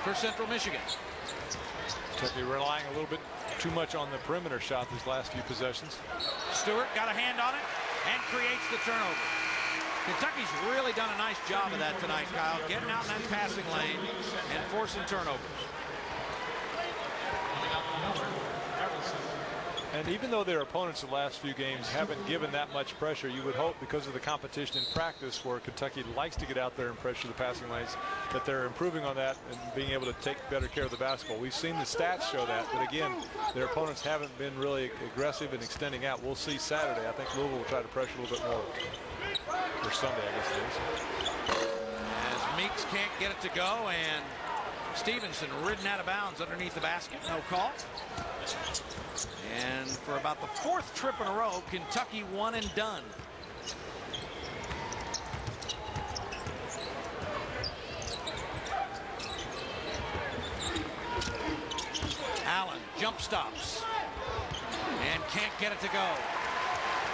for Central Michigan. Kentucky relying a little bit too much on the perimeter shot these last few possessions. Stewart got a hand on it and creates the turnover. Kentucky's really done a nice job of that tonight, Kyle, getting out in that passing lane and forcing turnovers. And even though their opponents the last few games haven't given that much pressure, you would hope because of the competition in practice where Kentucky likes to get out there and pressure the passing lanes, that they're improving on that and being able to take better care of the basketball. We've seen the stats show that, but again, their opponents haven't been really aggressive in extending out. We'll see Saturday. I think Louisville will try to pressure a little bit more. Or Sunday, I guess it is. As Meeks can't get it to go, and Stevenson ridden out of bounds underneath the basket. No call. And for about the fourth trip in a row, Kentucky one and done. Allen jump stops and can't get it to go.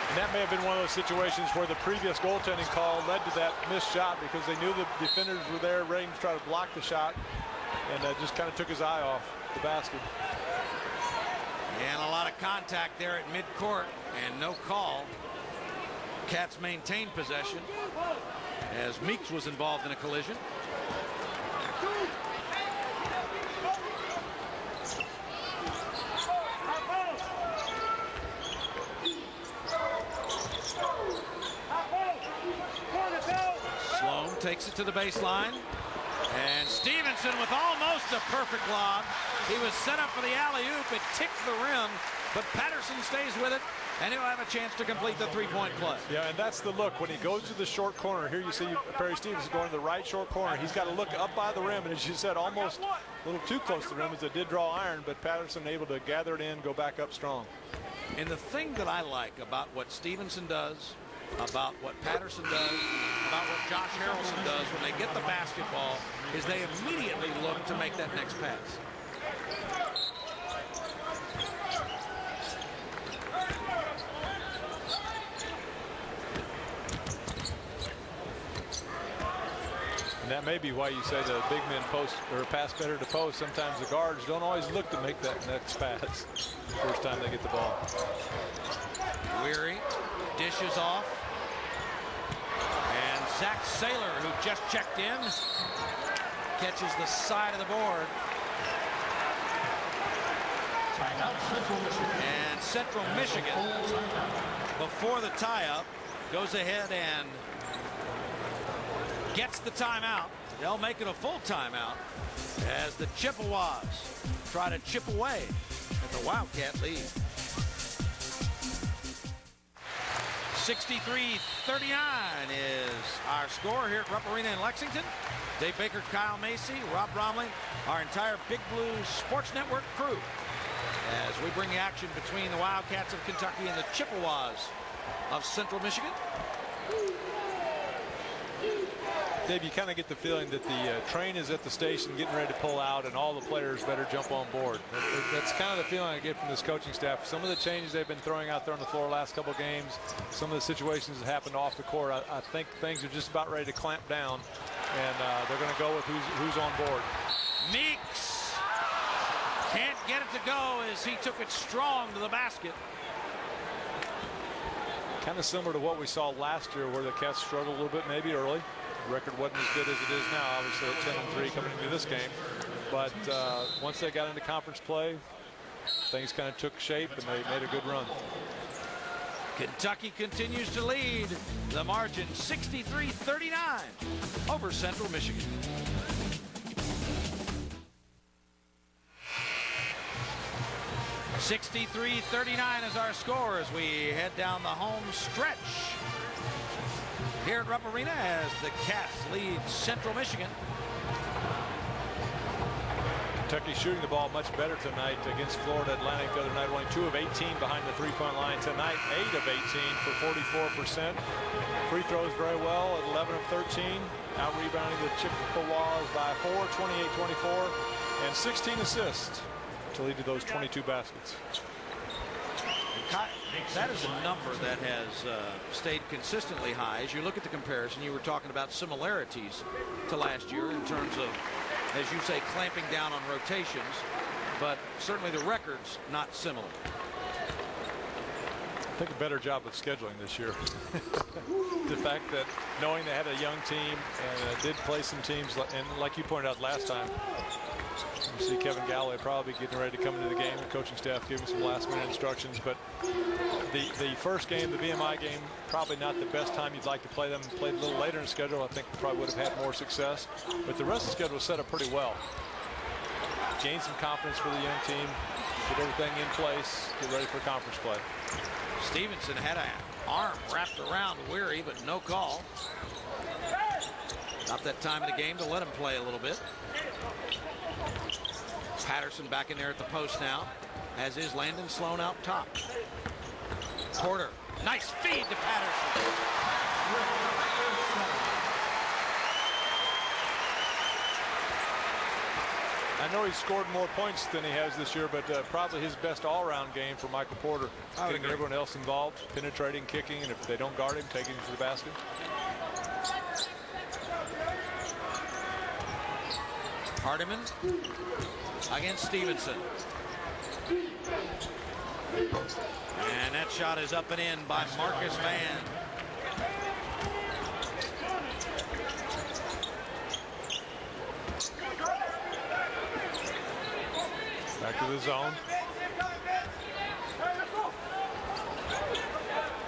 And that may have been one of those situations where the previous goaltending call led to that missed shot because they knew the defenders were there ready to try to block the shot, and just kind of took his eye off the basket. And a lot of contact there at midcourt and no call. Cats maintained possession as Meeks was involved in a collision. Sloan takes it to the baseline. And Stevenson with almost a perfect lob. He was set up for the alley-oop. It ticked the rim, but Patterson stays with it, and he'll have a chance to complete the three-point play. Yeah, and that's the look. When he goes to the short corner, here you see Perry Stevenson going to the right short corner. He's got to look up by the rim, and as you said, almost a little too close to the rim as it did draw iron, but Patterson able to gather it in, go back up strong. And the thing that I like about what Stevenson does, about what Patterson does, about what Josh Harrelson does when they get the basketball is they immediately look to make that next pass. And that may be why you say the big men post or pass better to post. Sometimes the guards don't always look to make that next pass the first time they get the ball. Weary dishes off. And Zach Saylor, who just checked in, catches the side of the board. And Central Michigan, before the tie-up, goes ahead and gets the timeout. They'll make it a full timeout as the Chippewas try to chip away at the Wildcat lead. 63-39 is our score here at Rupp Arena in Lexington. Dave Baker, Kyle Macy, Rob Bromley, our entire Big Blue Sports Network crew as we bring the action between the Wildcats of Kentucky and the Chippewas of Central Michigan. Dave, you kind of get the feeling that the train is at the station getting ready to pull out and all the players better jump on board. That's kind of the feeling I get from this coaching staff. Some of the changes they've been throwing out there on the floor last couple of games, some of the situations that happened off the court, I think things are just about ready to clamp down, and they're going to go with who's on board. Meeks can't get it to go as he took it strong to the basket. Kind of similar to what we saw last year where the Cats struggled a little bit maybe early. The record wasn't as good as it is now, obviously at 10-3 coming into this game. But once they got into conference play, things kind of took shape and they made a good run. Kentucky continues to lead the margin 63-39 over Central Michigan. (63-39) is our score as we head down the home stretch here at Rupp Arena as the Cats lead Central Michigan. Kentucky shooting the ball much better tonight against Florida Atlantic the other night, only 2 of 18 behind the three-point line. Tonight, 8 of 18 for 44%. Free throws very well at 11 of 13. Out-rebounding the Chippewas by 4, 28-24, and 16 assists to lead to those 22 baskets. That is a number that has stayed consistently high. As you look at the comparison, you were talking about similarities to last year in terms of as you say, clamping down on rotations, but certainly the record's not similar. I think a better job of scheduling this year. The fact that knowing they had a young team and did play some teams, and like you pointed out last time, you see Kevin Galloway probably getting ready to come into the game. The coaching staff giving some last-minute instructions, but the first game, the VMI game, probably not the best time you'd like to play them. Played a little later in the schedule. I think probably would have had more success, but the rest of the schedule was set up pretty well. Gain some confidence for the young team, get everything in place, get ready for conference play. Stevenson had an arm wrapped around Weary, but no call. Not that time of the game to let him play a little bit. Patterson back in there at the post now, as is Landon Sloan out top. Porter, nice feed to Patterson. I know he's scored more points than he has this year, but probably his best all-around game for Michael Porter. Getting everyone else involved, penetrating, kicking, and if they don't guard him, taking him to the basket. Hardiman against Stevenson. And that shot is up and in by Marcus Vann. Back to the zone.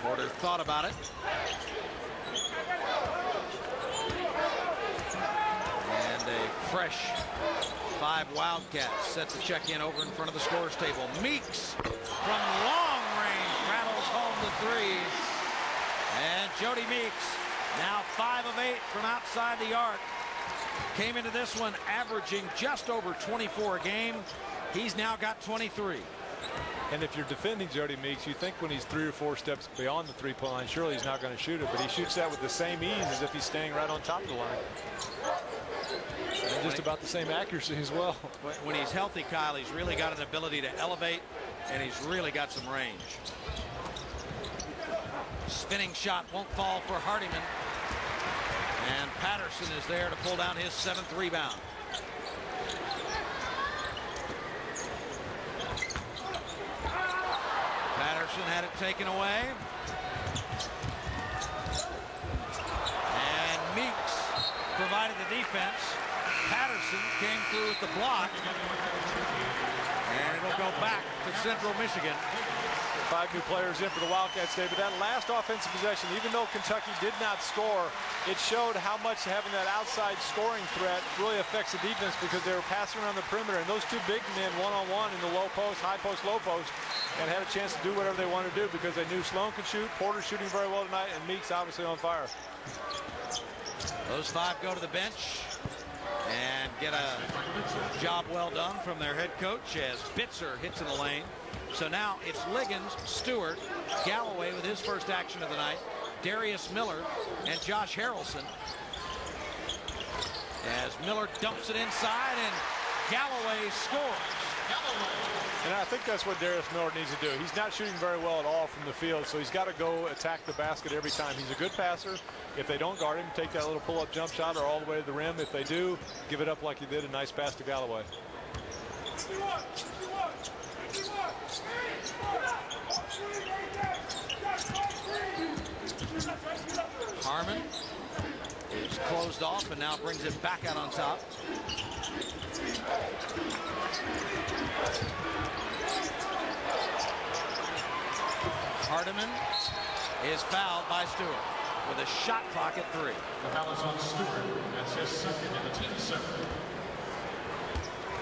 Porter thought about it. And a fresh 5 Wildcats set to check in over in front of the scorers table. Meeks from long range rattles home the threes. And Jody Meeks now 5 of 8 from outside the arc. Came into this one averaging just over 24 a game. He's now got 23. And if you're defending Jody Meeks, you think when he's 3 or 4 steps beyond the three-point line, surely he's not going to shoot it, but he shoots that with the same ease as if he's staying right on top of the line. And just about the same accuracy as well. When he's healthy, Kyle, he's really got an ability to elevate, and he's really got some range. Spinning shot won't fall for Hardiman. And Patterson is there to pull down his 7th rebound. Patterson had it taken away. And Meeks provided the defense. Patterson came through with the block. And it'll go back to Central Michigan. 5 new players in for the Wildcats today, but that last offensive possession, even though Kentucky did not score, it showed how much having that outside scoring threat really affects the defense because they were passing around the perimeter, and those 2 big men one-on-one in the low post, high post, low post, and had a chance to do whatever they wanted to do because they knew Sloan could shoot, Porter shooting very well tonight, and Meeks obviously on fire. Those 5 go to the bench and get a job well done from their head coach as Bitzer hits in the lane. So now it's Liggins, Stewart, Galloway with his first action of the night, Darius Miller, and Josh Harrelson. As Miller dumps it inside and Galloway scores. And I think that's what Darius Miller needs to do. He's not shooting very well at all from the field, so he's got to go attack the basket every time. He's a good passer. If they don't guard him, take that little pull-up jump shot or all the way to the rim. If they do, give it up like he did. A nice pass to Galloway. Harmon is closed off and now brings it back out on top. Hardiman is fouled by Stewart with a shot clock at 3. The foul is on Stewart. That's his second and the team's 7th.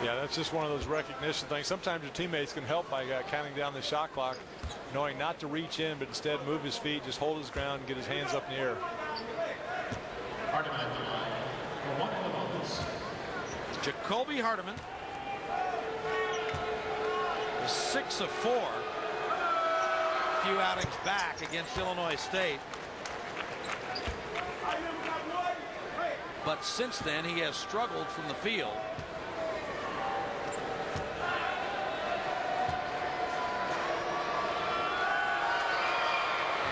Yeah, that's just one of those recognition things. Sometimes your teammates can help by counting down the shot clock, knowing not to reach in, but instead move his feet, just hold his ground, and get his hands up in the air. Hardiman at the line for 1 of the moments. Jacoby Hardiman is 6 of 4. A few outings back against Illinois State. But since then, he has struggled from the field.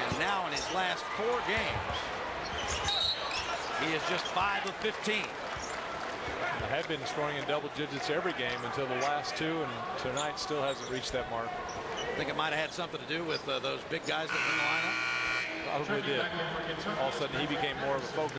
And now in his last 4 games, he is just 5 of 15. Had been scoring in double digits every game until the last two, and tonight still hasn't reached that mark. I think it might have had something to do with those big guys that were in the lineup. Probably did. All of a sudden, he became more of a focus.